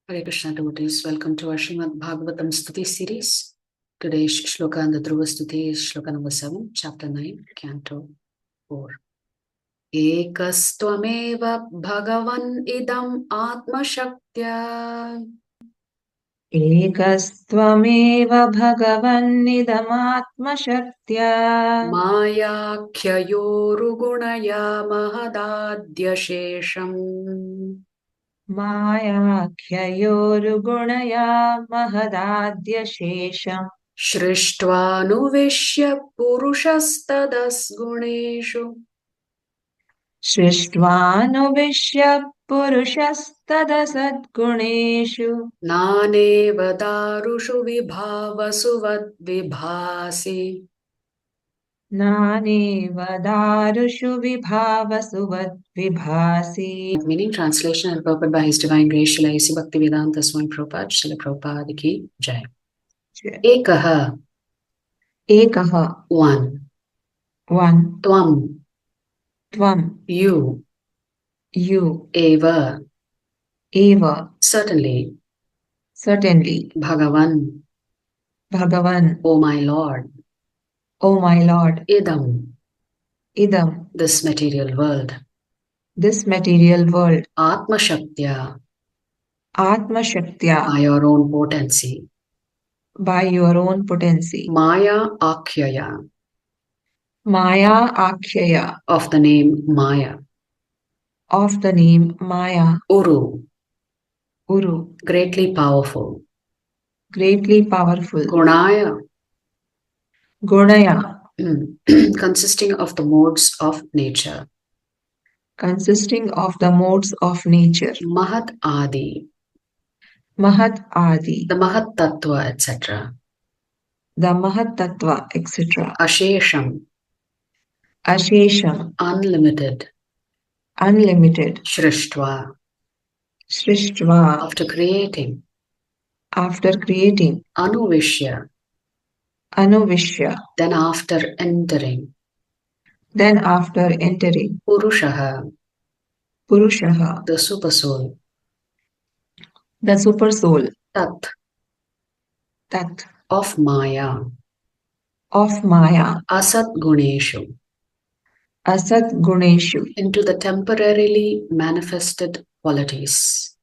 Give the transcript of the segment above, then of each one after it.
Hare Krishna devotees, welcome to our Srimad Bhagavatam Stutis series. Today's shloka and the Dhruva Stuti is shloka number 7, chapter 9, canto 4. Ekastvameva bhagavan idam atma shaktya. Ekastvameva bhagavannidam shaktya Maya kyayorugunaya mahadadyashesham. Maya kyayorugunaya mahadadyashesham Shrishtvānuvishya purushasthadas guneshu. Shrishtvānuvishya purushastadasadguneshu Nāneva dārushu vibhāvasu vadvibhāsi. Nāneva dārushu vibhāvasu vadvibhāsi. Meaning, translation and purport by His Divine Grace Srila A.C. Bhaktivedanta Swami Prabhupada, Srila Prabhupada ki Jai. Ekaha, Ekaha, one. Tvam, you. Eva, certainly. Bhagavan, O my Lord. Idam, this material world. Atma Shaktya, by your own potency. Maya Akhyaya, of the name Maya. Uru, greatly powerful. Gunaya, consisting of the modes of nature. Mahat Adi, the Mahat Tattva, etc. Ashesham, unlimited. Srishtva, after creating. Anuvishya, then after entering. Purushaha, the super soul. Tat, of Maya. Asat Guneshu, into the temporarily manifested qualities.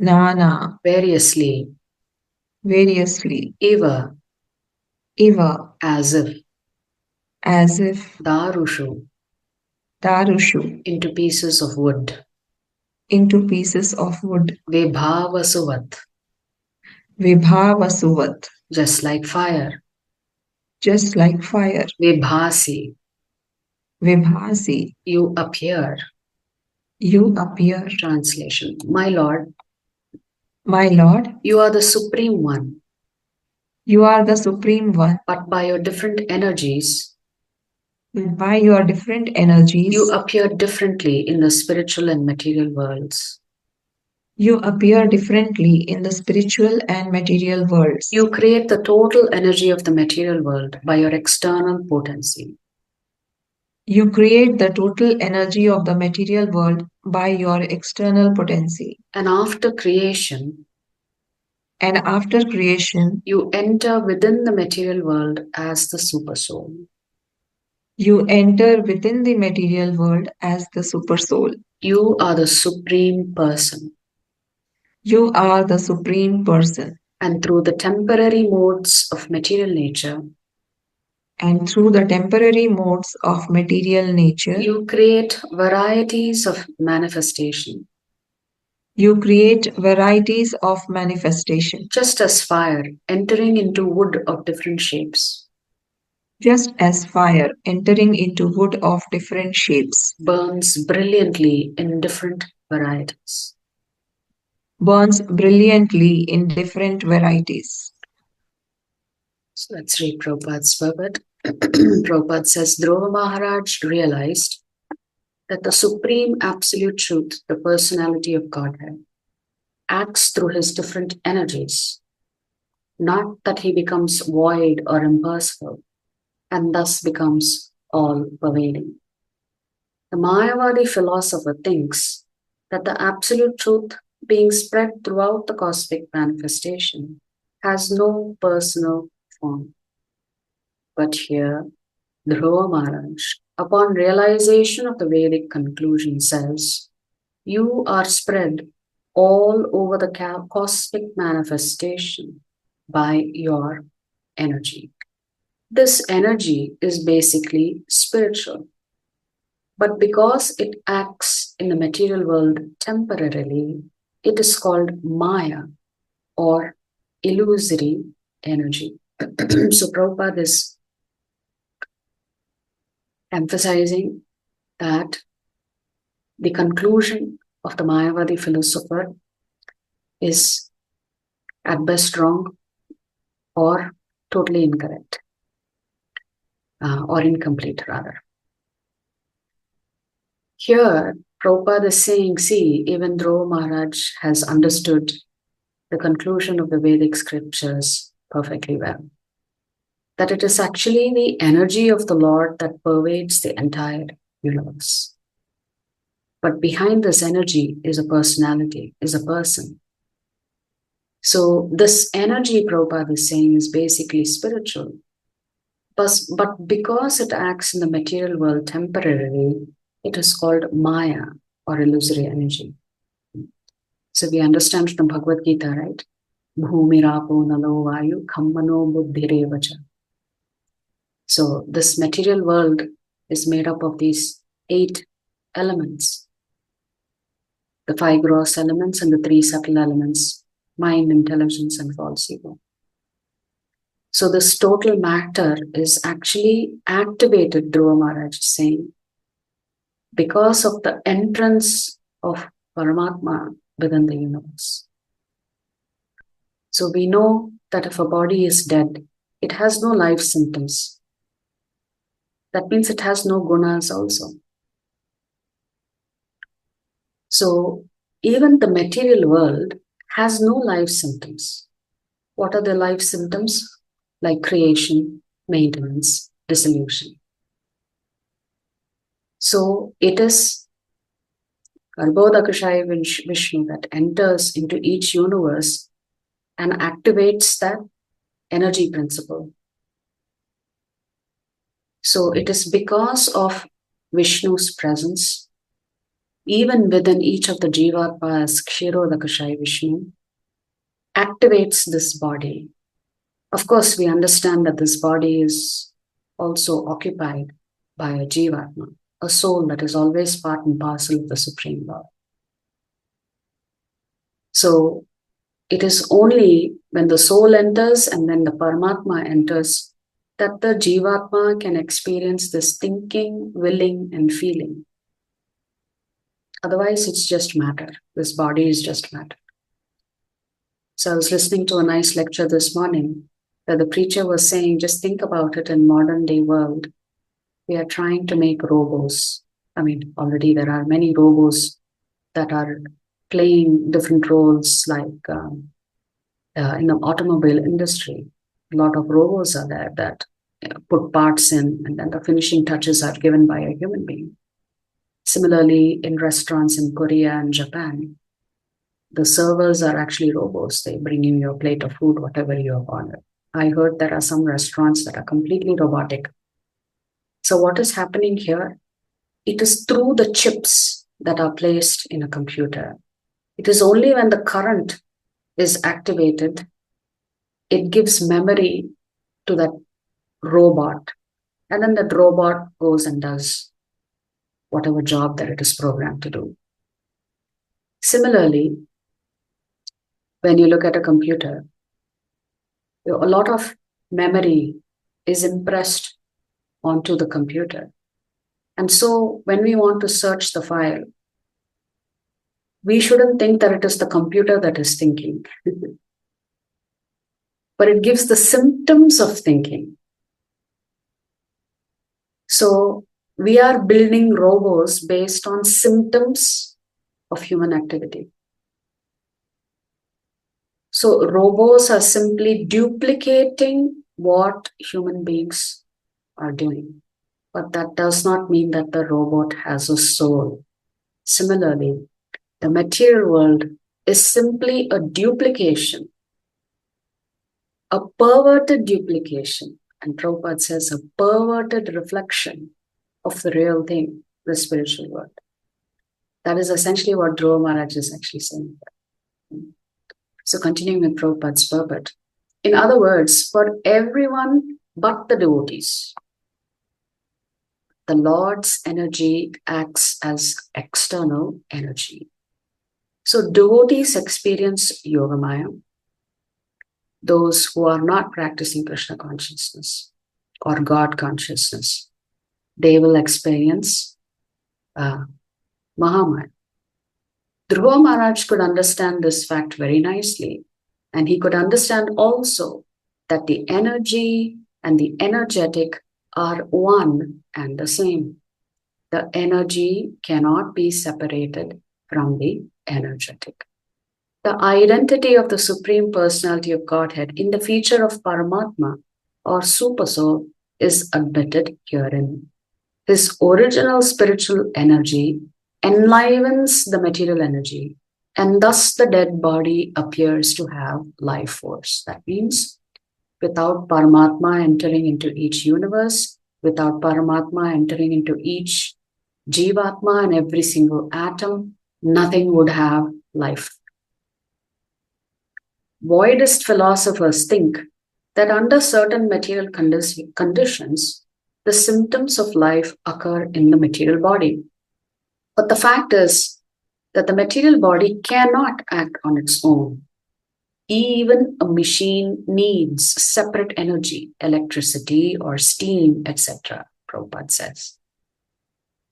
Nana, variously. Eva, as if. Darushu, into pieces of wood. Vibhavasuvat, just like fire. Vibhasi, you appear. Translation. My Lord, you are the Supreme One. But by your different energies, you appear differently in the spiritual and material worlds. You create the total energy of the material world by your external potency. And after creation, you enter within the material world as the super soul. You are the supreme person. And through the temporary modes of material nature, you create varieties of manifestation. Just as fire entering into wood of different shapes. Burns brilliantly in different varieties. So let's read Prabhupada's purport. Prabhupada says, Dhruva Maharaj realized that the supreme absolute truth, the personality of Godhead, acts through his different energies, not that he becomes void or impersonal, and thus becomes all-pervading. The Mayavadi philosopher thinks that the absolute truth being spread throughout the cosmic manifestation has no personal form. But here, Dhruva Maharaj, upon realization of the Vedic conclusion, says, you are spread all over the cosmic manifestation by your energy. This energy is basically spiritual, but because it acts in the material world temporarily, it is called Maya or illusory energy. So Prabhupada is emphasizing that the conclusion of the Mayavadi philosopher is at best wrong or totally incorrect, or incomplete rather. Here, Prabhupada is saying, see, even Dhruva Maharaj has understood the conclusion of the Vedic scriptures perfectly well, that it is actually the energy of the Lord that pervades the entire universe. But behind this energy is a personality, is a person. So this energy, Prabhupada is saying, is basically spiritual. But because it acts in the material world temporarily, it is called Maya or illusory energy. So we understand from Bhagavad Gita, right? Bhumi rapo nalo vayu khammano buddhirevacha. So this material world is made up of these 8 elements. The 5 gross elements and the 3 subtle elements, mind, intelligence, and false ego. So this total matter is actually activated, Dhruva Maharaj is saying, because of the entrance of Paramatma within the universe. So we know that if a body is dead, it has no life symptoms. That means it has no gunas also. So even the material world has no life symptoms. What are the life symptoms? Like creation, maintenance, dissolution. So it is Garbhodakashaya Vishnu that enters into each universe and activates that energy principle. So it is because of Vishnu's presence, even within each of the Jivatmas, Kshirodakashaya Vishnu activates this body. Of course, we understand that this body is also occupied by a Jivatma, a soul that is always part and parcel of the Supreme Lord. So it is only when the soul enters and then the Paramatma enters that the Jivatma can experience this thinking, willing, and feeling. Otherwise, it's just matter. This body is just matter. So I was listening to a nice lecture this morning where the preacher was saying, just think about it in modern day world. We are trying to make robots. I mean, already there are many robots that are playing different roles, like in the automobile industry. A lot of robots are there that put parts in, and then the finishing touches are given by a human being. Similarly, in restaurants in Korea and Japan, the servers are actually robots. They bring in your plate of food, whatever you have ordered. I heard there are some restaurants that are completely robotic. So what is happening here? It is through the chips that are placed in a computer. It is only when the current is activated, it gives memory to that robot. And then that robot goes and does whatever job that it is programmed to do. Similarly, when you look at a computer, a lot of memory is impressed onto the computer. And so when we want to search the file, we shouldn't think that it is the computer that is thinking, but it gives the symptoms of thinking. So we are building robots based on symptoms of human activity. So robots are simply duplicating what human beings are doing. but that does not mean that the robot has a soul. Similarly, the material world is simply a duplication, a perverted duplication, and Prabhupada says a perverted reflection of the real thing, the spiritual world. That is essentially what Dhruva Maharaj is actually saying. So continuing with Prabhupada's purport. In other words, for everyone but the devotees, the Lord's energy acts as external energy. So devotees experience Yogamaya. Those who are not practicing Krishna consciousness or God consciousness, they will experience Mahamaya. Dhruva Maharaj could understand this fact very nicely, and he could understand also that the energy and the energetic are one and the same. The energy cannot be separated from the energetic. The identity of the Supreme Personality of Godhead in the feature of Paramatma or Supersoul is admitted herein. His original spiritual energy enlivens the material energy, and thus the dead body appears to have life force. That means without Paramatma entering into each universe, without Paramatma entering into each Jivatma and every single atom, nothing would have life. Voidist philosophers think that under certain material conditions, the symptoms of life occur in the material body. But the fact is that the material body cannot act on its own. Even a machine needs separate energy, electricity or steam, etc., Prabhupada says.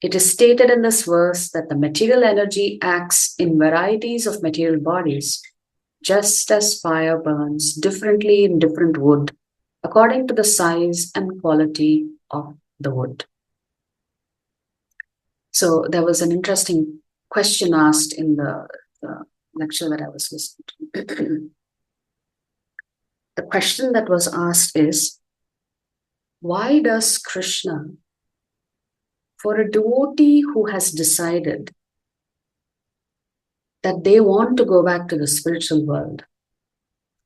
It is stated in this verse that the material energy acts in varieties of material bodies, just as fire burns differently in different wood, according to the size and quality of the wood. So there was an interesting question asked in the lecture that I was listening to. The question that was asked is, why does Krishna, for a devotee who has decided that they want to go back to the spiritual world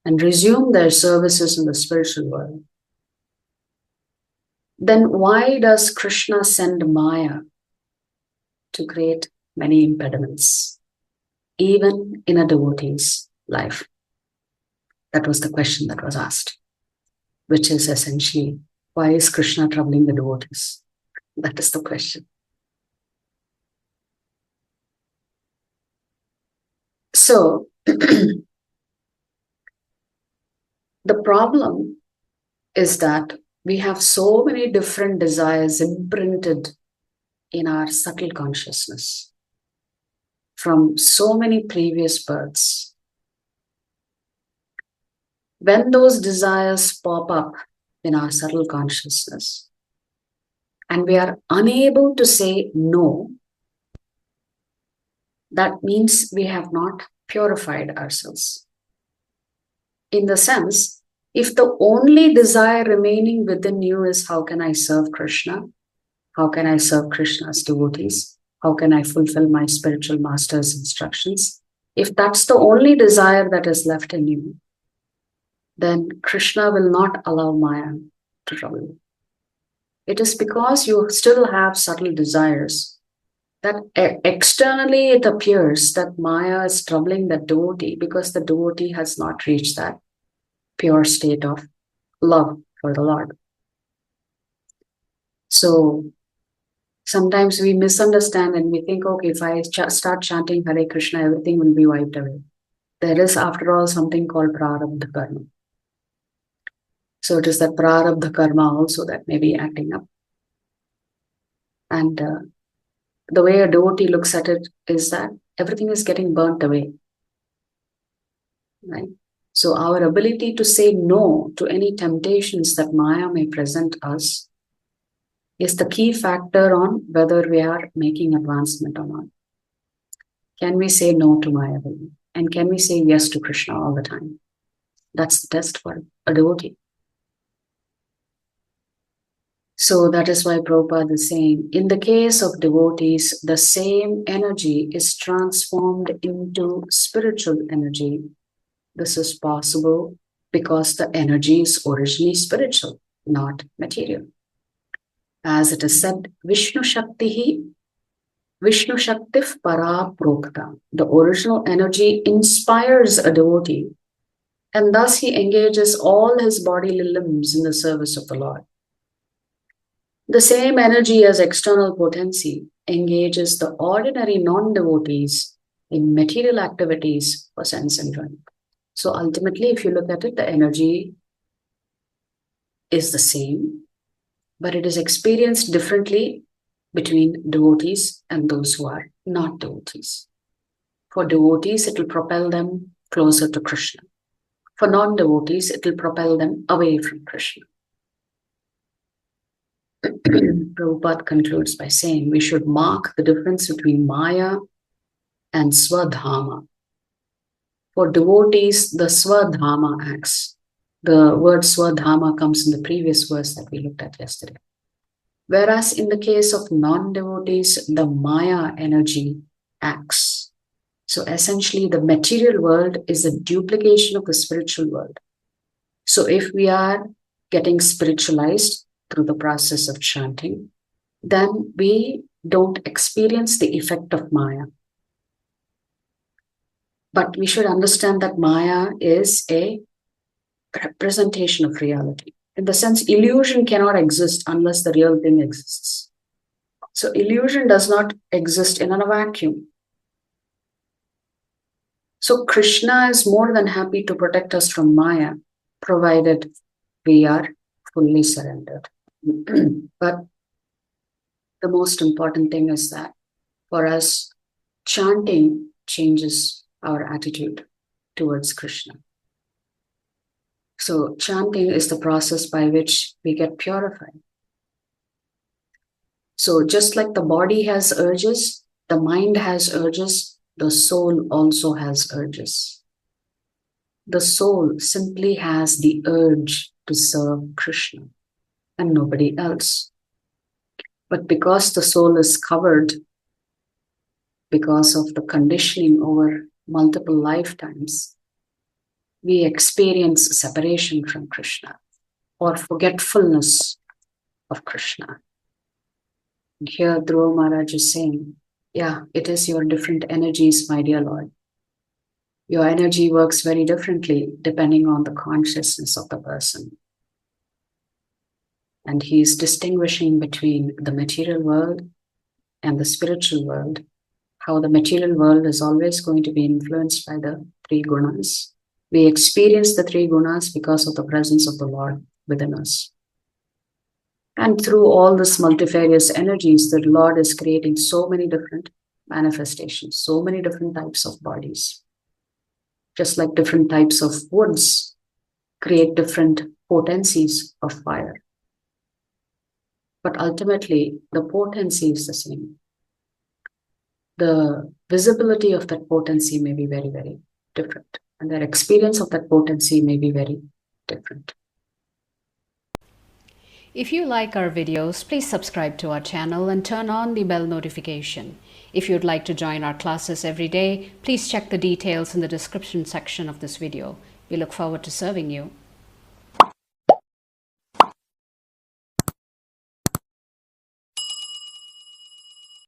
and resume their services in the spiritual world, then why does Krishna send Maya to create many impediments, even in a devotee's life? That was the question that was asked, which is essentially, why is Krishna troubling the devotees? That is the question. So, the problem is that we have so many different desires imprinted in our subtle consciousness from so many previous births. When those desires pop up in our subtle consciousness and we are unable to say no, that means we have not purified ourselves. In the sense, if the only desire remaining within you is how can I serve Krishna? How can I serve Krishna's devotees? How can I fulfill my spiritual master's instructions? If that's the only desire that is left in you, then Krishna will not allow Maya to trouble you. It is because you still have subtle desires that externally it appears that Maya is troubling the devotee because the devotee has not reached that pure state of love for the Lord. So sometimes we misunderstand and we think, okay, if I start chanting Hare Krishna, everything will be wiped away. There is, after all, something called prarabdha karma. So it is that prarabdha karma also that may be acting up. And the way a devotee looks at it is that everything is getting burnt away. Right? So our ability to say no to any temptations that Maya may present us is the key factor on whether we are making advancement or not. Can we say no to Maya? And can we say yes to Krishna all the time? That's the test for a devotee. So that is why Prabhupada is saying, in the case of devotees, the same energy is transformed into spiritual energy. This is possible because the energy is originally spiritual, not material. As it is said, Vishnu Shaktif Para Prokta. The original energy inspires a devotee, and thus he engages all his bodily limbs in the service of the Lord. The same energy as external potency engages the ordinary non-devotees in material activities for sense enjoyment. So ultimately, if you look at it, the energy is the same, but it is experienced differently between devotees and those who are not devotees. For devotees, it will propel them closer to Krishna. For non-devotees, it will propel them away from Krishna. Prabhupada concludes by saying we should mark the difference between Maya and Swadharma. For devotees, the Swadharma acts. The word Swadharma comes in the previous verse that we looked at yesterday. Whereas in the case of non-devotees, the Maya energy acts. So essentially, the material world is a duplication of the spiritual world. So if we are getting spiritualized through the process of chanting, then we don't experience the effect of Maya. But we should understand that Maya is a representation of reality. In the sense, illusion cannot exist unless the real thing exists. So illusion does not exist in a vacuum. So Krishna is more than happy to protect us from Maya, provided we are fully surrendered. But the most important thing is that for us, chanting changes our attitude towards Krishna. So chanting is the process by which we get purified. So just like the body has urges, the mind has urges, the soul also has urges. The soul simply has the urge to serve Krishna and nobody else. But because the soul is covered, because of the conditioning over multiple lifetimes, we experience separation from Krishna or forgetfulness of Krishna. And here Dhruva Maharaj is saying, yeah, it is your different energies, my dear Lord. Your energy works very differently depending on the consciousness of the person. And he is distinguishing between the material world and the spiritual world, how the material world is always going to be influenced by the three gunas. We experience the three gunas because of the presence of the Lord within us. And through all this multifarious energies, the Lord is creating so many different manifestations, so many different types of bodies. Just like different types of woods create different potencies of fire. But ultimately, the potency is the same. The visibility of that potency may be very, very different. And their experience of that potency may be very different. If you like our videos, please subscribe to our channel and turn on the bell notification. If you'd like to join our classes every day, please check the details in the description section of this video. We look forward to serving you.